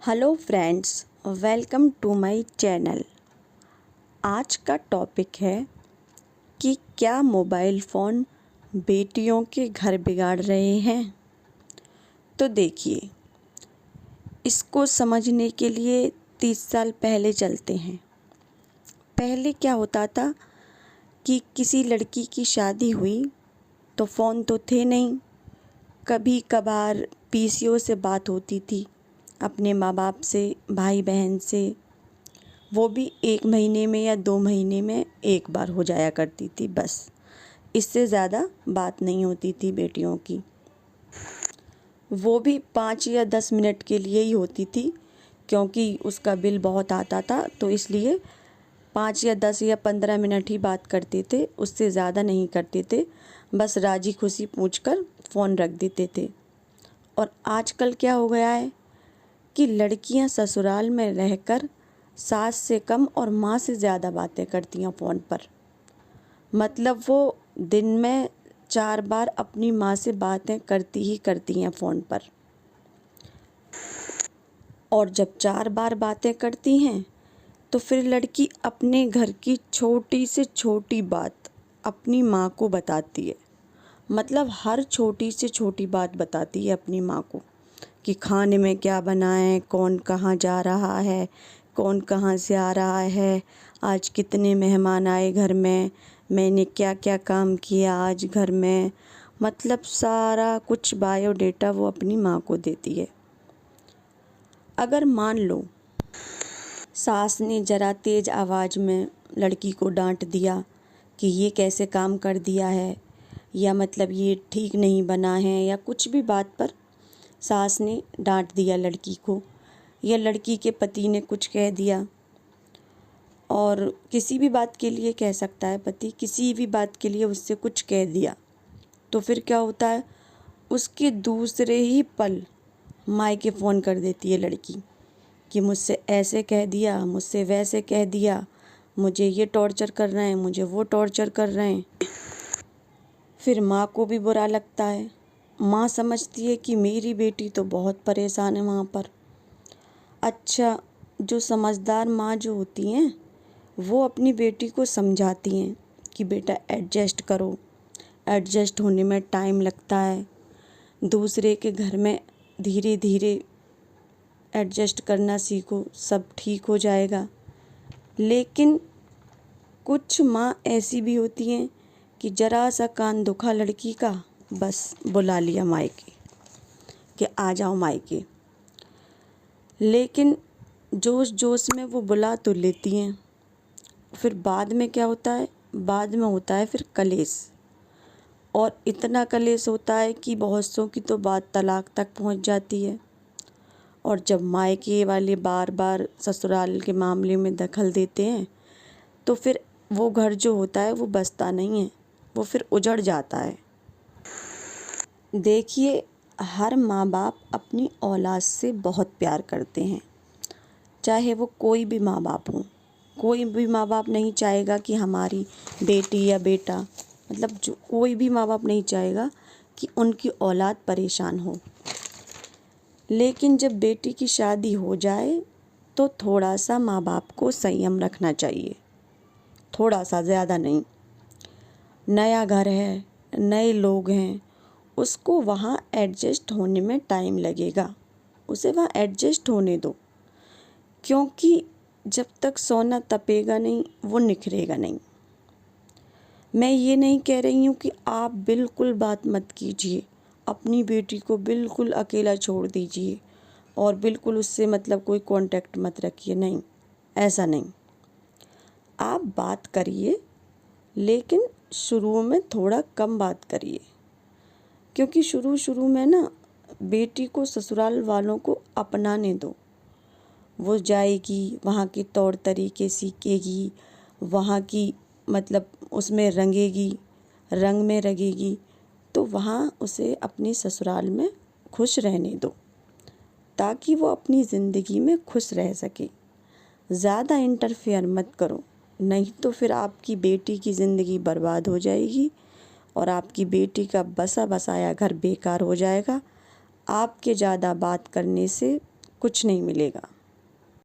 Hello friends, welcome to my channel. आज का topic है कि क्या मोबाइल फ़ोन बेटियों के घर बिगाड़ रहे हैं। तो देखिए, इसको समझने के लिए 30 साल पहले चलते हैं। पहले क्या होता था कि किसी लड़की की शादी हुई तो फ़ोन तो थे नहीं, कभी कभार पीसीओ से बात होती थी, अपने माँ बाप से, भाई बहन से, वो भी 1 महीने में या 2 महीने में एक बार हो जाया करती थी बस। इससे ज़्यादा बात नहीं होती थी बेटियों की, वो भी 5 या 10 मिनट के लिए ही होती थी, क्योंकि उसका बिल बहुत आता था, तो इसलिए 5 या 10 या 15 मिनट ही बात करते थे, उससे ज़्यादा नहीं करते थे। बस राजी खुशी पूछकर फ़ोन रख देते थे। और आजकल क्या हो गया है कि लड़कियां ससुराल में रहकर सास से कम और माँ से ज़्यादा बातें करती हैं फ़ोन पर। मतलब वो दिन में 4 बार अपनी माँ से बातें करती ही करती हैं फ़ोन पर। और जब 4 बार बातें करती हैं तो फिर लड़की अपने घर की छोटी से छोटी बात अपनी माँ को बताती है। मतलब हर छोटी से छोटी बात बताती है अपनी माँ को कि खाने में क्या बनाएं, कौन कहाँ जा रहा है, कौन कहाँ से आ रहा है, आज कितने मेहमान आए घर में, मैंने क्या क्या काम किया आज घर में। मतलब सारा कुछ बायोडेटा वो अपनी माँ को देती है। अगर मान लो सास ने ज़रा तेज़ आवाज़ में लड़की को डांट दिया कि ये कैसे काम कर दिया है, या मतलब ये ठीक नहीं बना है, या कुछ भी बात पर सास ने डांट दिया लड़की को, या लड़की के पति ने कुछ कह दिया, और किसी भी बात के लिए कह सकता है पति, किसी भी बात के लिए उससे कुछ कह दिया, तो फिर क्या होता है, उसके दूसरे ही पल मायके फ़ोन कर देती है लड़की कि मुझसे ऐसे कह दिया, मुझसे वैसे कह दिया, मुझे ये टॉर्चर कर रहे हैं, मुझे वो टॉर्चर कर रहे हैं। फिर माँ को भी बुरा लगता है। माँ समझती है कि मेरी बेटी तो बहुत परेशान है वहाँ पर। अच्छा, जो समझदार माँ जो होती हैं वो अपनी बेटी को समझाती हैं कि बेटा एडजस्ट करो, एडजस्ट होने में टाइम लगता है, दूसरे के घर में धीरे धीरे एडजस्ट करना सीखो, सब ठीक हो जाएगा। लेकिन कुछ माँ ऐसी भी होती हैं कि ज़रा सा कान दुखा लड़की का, बस बुला लिया मायके कि आ जाओ मायके। लेकिन जोश जोश में वो बुला तो लेती हैं, फिर बाद में क्या होता है, बाद में होता है फिर कलेश। और इतना कलेश होता है कि बहुत सौ की तो बात तलाक तक पहुंच जाती है। और जब मायके वाले बार बार ससुराल के मामले में दखल देते हैं तो फिर वो घर जो होता है वो बसता नहीं है, वो फिर उजड़ जाता है। देखिए, हर माँ बाप अपनी औलाद से बहुत प्यार करते हैं, चाहे वो कोई भी माँ बाप हो। कोई भी माँ बाप नहीं चाहेगा कि हमारी बेटी या बेटा, मतलब जो कोई भी माँ बाप नहीं चाहेगा कि उनकी औलाद परेशान हो। लेकिन जब बेटी की शादी हो जाए तो थोड़ा सा माँ बाप को संयम रखना चाहिए, थोड़ा सा, ज़्यादा नहीं। नया घर है, नए लोग हैं, उसको वहाँ एडजस्ट होने में टाइम लगेगा, उसे वहाँ एडजस्ट होने दो। क्योंकि जब तक सोना तपेगा नहीं वो निखरेगा नहीं। मैं ये नहीं कह रही हूँ कि आप बिल्कुल बात मत कीजिए, अपनी बेटी को बिल्कुल अकेला छोड़ दीजिए और बिल्कुल उससे मतलब कोई कांटेक्ट मत रखिए, नहीं, ऐसा नहीं। आप बात करिए, लेकिन शुरू में थोड़ा कम बात करिए, क्योंकि शुरू में ना बेटी को ससुराल वालों को अपनाने दो। वो जाएगी, वहाँ के तौर तरीके सीखेगी, वहाँ की मतलब उसमें रंगेगी, रंग में रंगेगी, तो वहाँ उसे अपनी ससुराल में खुश रहने दो, ताकि वो अपनी ज़िंदगी में खुश रह सके। ज़्यादा इंटरफेयर मत करो, नहीं तो फिर आपकी बेटी की ज़िंदगी बर्बाद हो जाएगी और आपकी बेटी का बसा बसाया घर बेकार हो जाएगा। आपके ज़्यादा बात करने से कुछ नहीं मिलेगा।